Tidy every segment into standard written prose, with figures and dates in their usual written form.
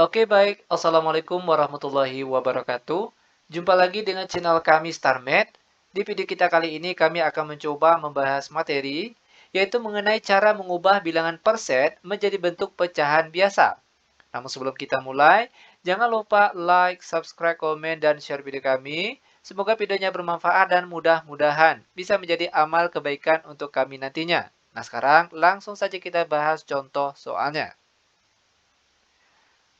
Oke, baik. Assalamualaikum warahmatullahi wabarakatuh. Jumpa lagi dengan channel kami StarMed. Di video kita kali ini kami akan mencoba membahas materi, yaitu mengenai cara mengubah bilangan persen menjadi bentuk pecahan biasa. Namun sebelum kita mulai, jangan lupa like, subscribe, komen, dan share video kami. Semoga videonya bermanfaat dan mudah-mudahan bisa menjadi amal kebaikan untuk kami nantinya. Nah, sekarang langsung saja kita bahas contoh soalnya.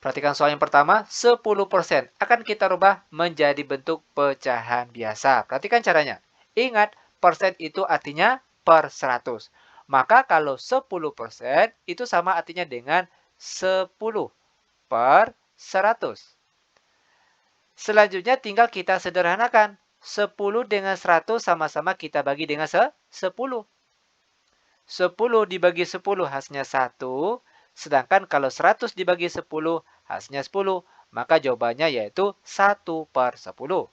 Perhatikan soal yang pertama, 10% akan kita rubah menjadi bentuk pecahan biasa. Perhatikan caranya. Ingat, persen itu artinya per 100. Maka kalau 10% itu sama artinya dengan 10 per 100. Selanjutnya tinggal kita sederhanakan. 10 dengan 100 sama-sama kita bagi dengan 10. 10 dibagi 10 hasilnya 1. Sedangkan kalau 100 dibagi 10 hasilnya 10. Maka jawabannya yaitu 1 per 10.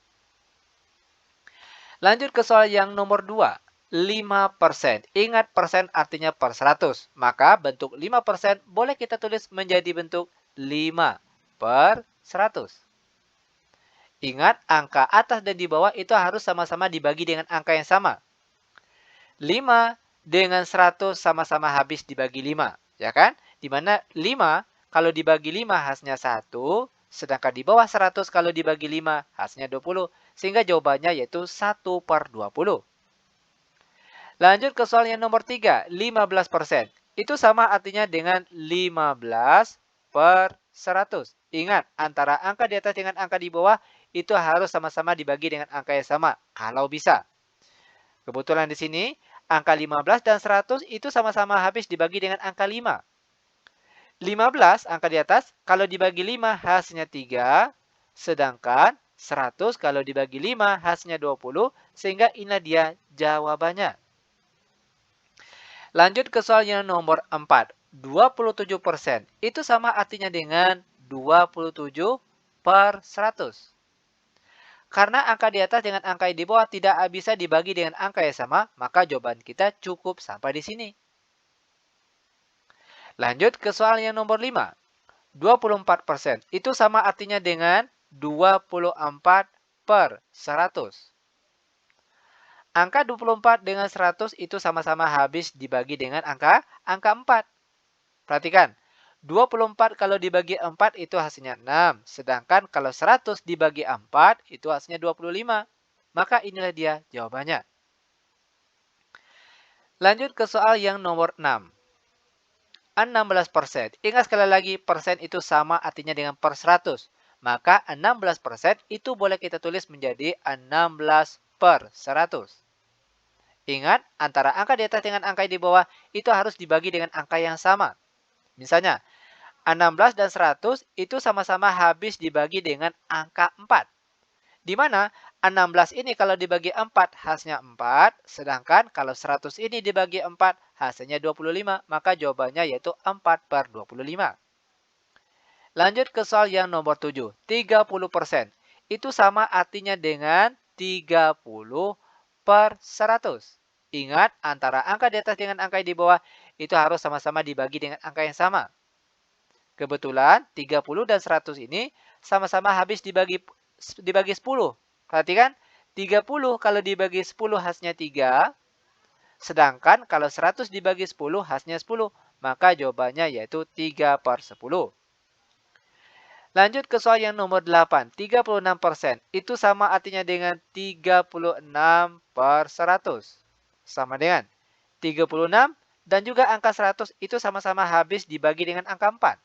Lanjut ke soal yang nomor 2. 5%. Ingat persen artinya per 100. Maka bentuk 5% boleh kita tulis menjadi bentuk 5 per 100. Ingat angka atas dan di bawah itu harus sama-sama dibagi dengan angka yang sama. 5 dengan 100 sama-sama habis dibagi 5. Ya kan? Dimana 5 kalau dibagi 5 hasilnya 1. Sedangkan di bawah 100 kalau dibagi 5 hasilnya 20. Sehingga jawabannya yaitu 1 per 20. Lanjut ke soal yang nomor 3. 15%. Itu sama artinya dengan 15 per 100. Ingat, antara angka di atas dengan angka di bawah itu harus sama-sama dibagi dengan angka yang sama. Kalau bisa. Kebetulan di sini, angka 15 dan 100 itu sama-sama habis dibagi dengan angka 5. 15 angka di atas, kalau dibagi 5 hasilnya 3. Sedangkan 100 kalau dibagi 5 hasilnya 20. Sehingga inilah dia jawabannya. Lanjut ke soal yang nomor 4. 27%. Itu sama artinya dengan 27 per 100. Karena angka di atas dengan angka di bawah tidak bisa dibagi dengan angka yang sama, maka jawaban kita cukup sampai di sini. Lanjut ke soal yang nomor 5. 24%. Itu sama artinya dengan 24 per 100. Angka 24 dengan 100 itu sama-sama habis dibagi dengan angka 4. Perhatikan. 24 kalau dibagi 4 itu hasilnya 6. Sedangkan kalau 100 dibagi 4 itu hasilnya 25. Maka inilah dia jawabannya. Lanjut ke soal yang nomor 6. 16%. Ingat sekali lagi, persen itu sama artinya dengan per 100. Maka 16% itu boleh kita tulis menjadi 16 per 100. Ingat, antara angka di atas dengan angka di bawah itu harus dibagi dengan angka yang sama. Misalnya, 16 dan 100 itu sama-sama habis dibagi dengan angka 4. Di mana 16 ini kalau dibagi 4 hasilnya 4. Sedangkan kalau 100 ini dibagi 4 hasilnya 25. Maka jawabannya yaitu 4 per 25. Lanjut ke soal yang nomor 7. 30%. Itu sama artinya dengan 30 per 100. Ingat, antara angka di atas dengan angka di bawah itu harus sama-sama dibagi dengan angka yang sama. Kebetulan 30 dan 100 ini sama-sama habis dibagi 10. Perhatikan, 30 kalau dibagi 10 hasilnya 3. Sedangkan kalau 100 dibagi 10 hasilnya 10. Maka jawabannya yaitu 3 per 10. Lanjut ke soal yang nomor 8. 36%. Itu sama artinya dengan 36 per 100. Sama dengan 36 dan juga angka 100 itu sama-sama habis dibagi dengan angka 4.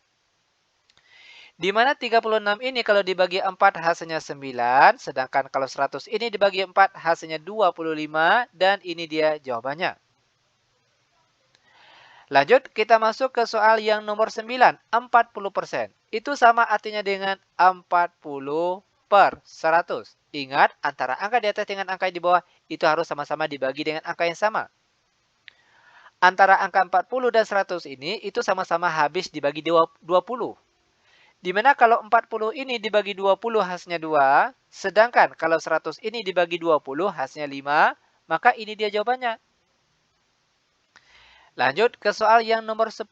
Di mana 36 ini kalau dibagi 4 hasilnya 9. Sedangkan kalau 100 ini dibagi 4 hasilnya 25. Dan ini dia jawabannya. Lanjut, kita masuk ke soal yang nomor 9. 40%. Itu sama artinya dengan 40 per 100. Ingat, antara angka di atas dengan angka di bawah itu harus sama-sama dibagi dengan angka yang sama. Antara angka 40 dan 100 ini itu sama-sama habis dibagi 20. Dimana kalau 40 ini dibagi 20 hasilnya 2. Sedangkan kalau 100 ini dibagi 20 hasilnya 5. Maka ini dia jawabannya. Lanjut ke soal yang nomor 10.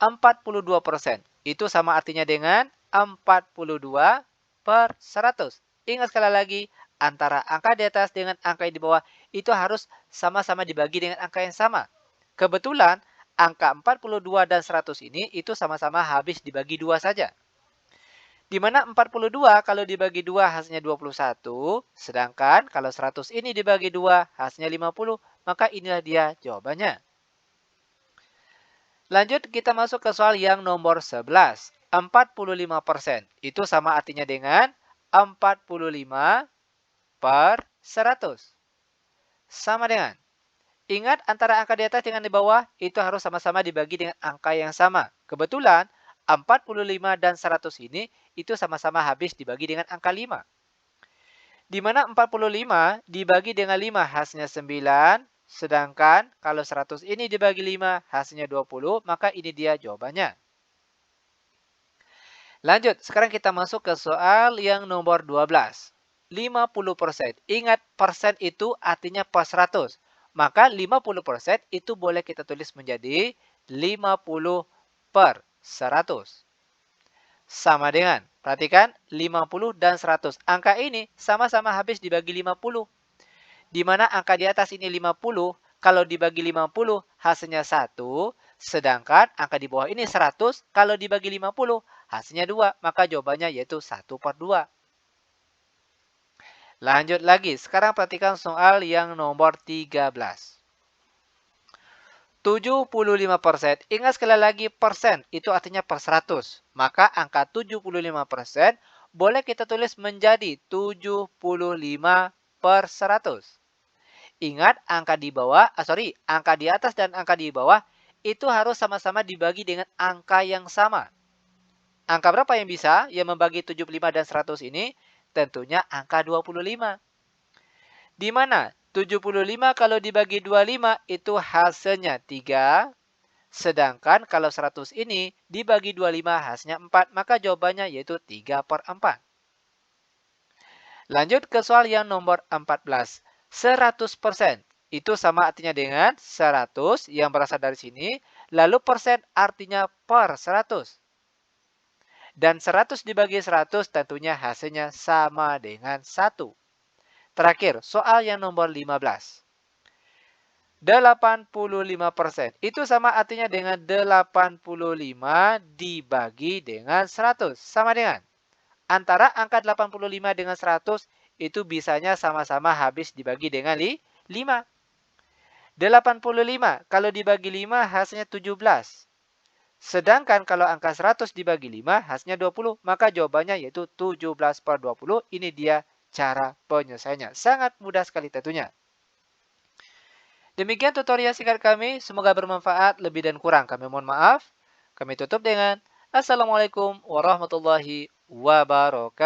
42%. Itu sama artinya dengan 42/100. Ingat sekali lagi, antara angka di atas dengan angka yang di bawah itu harus sama-sama dibagi dengan angka yang sama. Kebetulan, angka 42 dan 100 ini itu sama-sama habis dibagi 2 saja. Di mana 42 kalau dibagi 2 hasilnya 21, sedangkan kalau 100 ini dibagi 2 hasilnya 50, maka inilah dia jawabannya. Lanjut kita masuk ke soal yang nomor 11. 45%. Itu sama artinya dengan 45/100. Sama dengan. Ingat antara angka di atas dengan di bawah itu harus sama-sama dibagi dengan angka yang sama. Kebetulan 45 dan 100 ini itu sama-sama habis dibagi dengan angka 5. Di mana 45 dibagi dengan 5 hasilnya 9. Sedangkan kalau 100 ini dibagi 5 hasilnya 20, maka ini dia jawabannya. Lanjut, sekarang kita masuk ke soal yang nomor 12. 50%. Ingat, persen itu artinya per 100. Maka 50% itu boleh kita tulis menjadi 50/100. Sama dengan, perhatikan 50 dan 100. Angka ini sama-sama habis dibagi 50. Di mana angka di atas ini 50, kalau dibagi 50 hasilnya 1, sedangkan angka di bawah ini 100, kalau dibagi 50 hasilnya 2, maka jawabannya yaitu 1/2. Lanjut lagi, sekarang perhatikan soal yang nomor 13. 75%. Ingat sekali lagi persen, itu artinya per 100. Maka angka 75% boleh kita tulis menjadi 75/100. Ingat angka di bawah, angka di atas dan angka di bawah itu harus sama-sama dibagi dengan angka yang sama. Angka berapa yang bisa yang membagi 75 dan 100 ini? Tentunya angka 25. Di mana 75 kalau dibagi 25 itu hasilnya 3. Sedangkan kalau 100 ini dibagi 25 hasilnya 4. Maka jawabannya yaitu 3/4. Lanjut ke soal yang nomor 14. 100%. Itu sama artinya dengan 100 yang berasal dari sini. Lalu persen artinya per 100. Dan 100 dibagi 100 tentunya hasilnya sama dengan 1. Terakhir, soal yang nomor 15. 85%. Itu sama artinya dengan 85 dibagi dengan 100. Sama dengan. Antara angka 85 dengan 100 itu bisanya sama-sama habis dibagi dengan 5. 85 kalau dibagi 5 hasilnya 17. Sedangkan kalau angka 100 dibagi 5 hasilnya 20. Maka jawabannya yaitu 17/20. Ini dia cara penyelesaiannya. Sangat mudah sekali tentunya. Demikian tutorial singkat kami. Semoga bermanfaat. Lebih dan kurang kami mohon maaf. Kami tutup dengan Assalamualaikum warahmatullahi wabarakatuh.